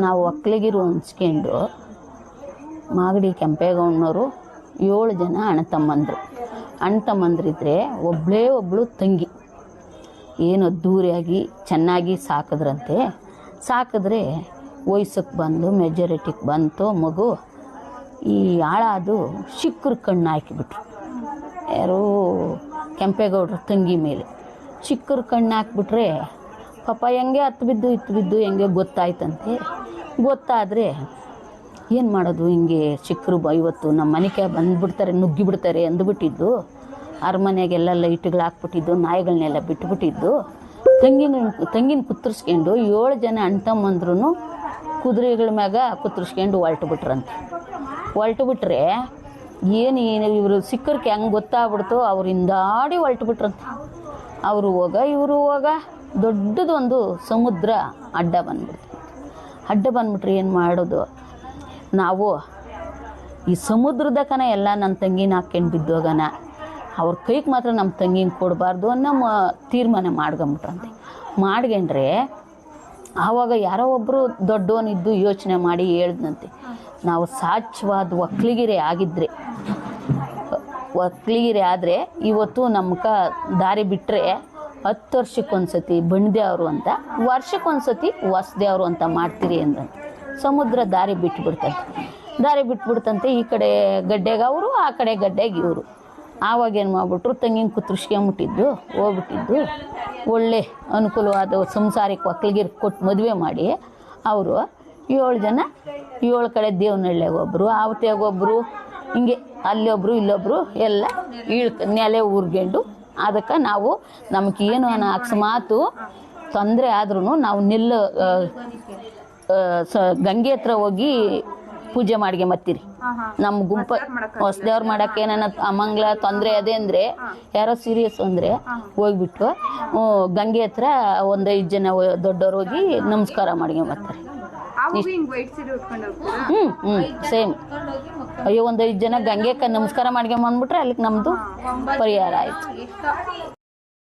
ನಾವು ಒಕ್ಕಲಿಗರು ಹೊಂಚ್ಕೊಂಡು ಮಾಗಡಿ ಕೆಂಪೇಗೌಡನವರು 7 ಜನ ಅಣ್ಣ ತಮ್ಮಂದ್ರಿದ್ರೆ ಒಬ್ಬಳು ತಂಗಿ ಏನು ಅದ್ದೂರಿಯಾಗಿ ಚೆನ್ನಾಗಿ ಸಾಕಿದ್ರೆ ವಯಸ್ಸಕ್ಕೆ ಬಂದು ಮೆಜಾರಿಟಿಗೆ ಬಂತು ಮಗು. ಈ ಆಳಾದು ಚಿಕ್ಕರು ಕಣ್ಣು ಹಾಕಿಬಿಟ್ರು, ಯಾರೋ ಕೆಂಪೇಗೌಡರ ತಂಗಿ ಮೇಲೆ ಚಿಕ್ಕರು ಕಣ್ಣು ಹಾಕ್ಬಿಟ್ರೆ ಪಾಪ ಹೆಂಗೆ ಹತ್ತು ಬಿದ್ದು ಹೆಂಗೆ ಗೊತ್ತಾಯ್ತಂತೆ. ಗೊತ್ತಾದರೆ ಏನು ಮಾಡೋದು, ಹಿಂಗೆ ಚಿಕ್ಕರು ಇವತ್ತು ನಮ್ಮ ಮನೆಗೆ ಬಂದುಬಿಡ್ತಾರೆ, ನುಗ್ಗಿಬಿಡ್ತಾರೆ ಅಂದುಬಿಟ್ಟಿದ್ದು. ಅರಮನೆಗೆಲ್ಲ ಲೈಟ್ಗಳು ಹಾಕ್ಬಿಟ್ಟಿದ್ದು, ನಾಯಿಗಳನ್ನೆಲ್ಲ ಬಿಟ್ಬಿಟ್ಟಿದ್ದು. ತಂಗಿನ ಕುತ್ತರಿಸ್ಕೊಂಡು 7 ಜನ ಅಣ್ಣ ತಮ್ಮಂದ್ರೂ ಕುದುರೆಗಳ ಮ್ಯಾಗ ಕುತ್ತರಿಸ್ಕೊಂಡು ಹೊಲ್ಟುಬಿಟ್ರೆ ಏನು ಇವರು ಸಿಕ್ಕರ್ಕೆ ಹೆಂಗೆ ಗೊತ್ತಾಗ್ಬಿಡ್ತು, ಅವ್ರು ಹಿಂದಾಡಿ ಹೊಲ್ಟುಬಿಟ್ರಂತೆ. ಅವರು ಇವರು ದೊಡ್ಡದೊಂದು ಸಮುದ್ರ ಅಡ್ಡ ಬಂದ್ಬಿಟ್ರೆ ಏನು ಮಾಡೋದು. ನಾವು ಈ ಸಮುದ್ರದ ಎಲ್ಲ ನನ್ನ ತಂಗಿನ ಹಾಕ್ಕೊಂಡು ಬಿದ್ದೋಗನ, ಅವ್ರ ಕೈಗೆ ಮಾತ್ರ ನಮ್ಮ ತಂಗಿನ ಕೊಡಬಾರ್ದು ನಮ್ಮ ತೀರ್ಮಾನ ಮಾಡ್ಕೊಂಡ್ರೆ ಆವಾಗ ಯಾರೋ ಒಬ್ಬರು ದೊಡ್ಡವನಿದ್ದು ಯೋಚನೆ ಮಾಡಿ ಹೇಳ್ದಂತೆ, ನಾವು ಸಾಚ್ವಾದ ಒಕ್ಕಲಿಗರೇ ಆದರೆ ಇವತ್ತು ನಮ್ಗೆ ದಾರಿ ಬಿಟ್ಟರೆ 10 ವರ್ಷಕ್ಕೊಂದ್ಸತಿ ಬಣ್ದೇವರು ಅಂತ, ವರ್ಷಕ್ಕೊಂದ್ಸತಿ ಹೊಸದೇವರು ಅಂತ ಮಾಡ್ತೀರಿ ಅಂದಂತೆ. ಸಮುದ್ರ ದಾರಿ ಬಿಟ್ಬಿಡ್ತಂತೆ. ಈ ಕಡೆ ಗಡ್ಡೆಗೆ ಅವರು, ಆ ಕಡೆ ಗಡ್ಡೆಗೆ ಇವರು. ಆವಾಗ ಏನು ಮಾಡಿಬಿಟ್ರು, ತಂಗಿನ ಕುತ್ತರಿಸ್ಕೊಂಬಿಟ್ಟಿದ್ದು ಹೋಗ್ಬಿಟ್ಟಿದ್ದು. ಒಳ್ಳೆ ಅನುಕೂಲವಾದ ಸಂಸಾರಕ್ಕೆ ಒಕ್ಕಲಿಗರಿಗೆ ಕೊಟ್ಟು ಮದುವೆ ಮಾಡಿ ಅವರು 7 ಜನ 7 ಕಡೆ ದೇವನಹಳ್ಳಿಯಾಗ ಒಬ್ಬರು, ಆವತ್ಯಾಗ ಒಬ್ಬರು, ಹಿಂಗೆ ಅಲ್ಲೊಬ್ಬರು ಇಲ್ಲೊಬ್ಬರು ಎಲ್ಲ ನೆಲೆ ಊರ್ಕೊಂಡು. ಅದಕ್ಕೆ ನಾವು ನಮಗೇನು ಅಕಸ್ಮಾತು ತೊಂದರೆ ಆದ್ರೂ ನಾವು ಗಂಗೆ ಹತ್ರ ಹೋಗಿ ಪೂಜೆ ಮಾಡ್ಕೊಂಬತ್ತೀರಿ. ನಮ್ಮ ಗುಂಪು ಹೊಸದೇವ್ರು ಮಾಡೋಕ್ಕೆ ಏನಾನ ಅಮಂಗ್ಲ ತೊಂದರೆ ಅದೇ ಅಂದರೆ, ಯಾರೋ ಸೀರಿಯಸ್ ಅಂದರೆ ಹೋಗ್ಬಿಟ್ಟು ಗಂಗೆ ಹತ್ರ 1-5 ಜನ ದೊಡ್ಡವ್ರು ಹೋಗಿ ನಮಸ್ಕಾರ ಮಾಡ್ಕೊಂಬರ್ತಾರೆ. ಸೇಮ್. ಅಯ್ಯೋ 1-5 ಜನ ಗಂಗೆಗೆ ನಮಸ್ಕಾರ ಮಾಡ್ಕೊಂಬಂದ್ಬಿಟ್ರೆ ಅಲ್ಲಿಗೆ ನಮ್ಮದು ಪರಿಹಾರ ಆಯಿತು.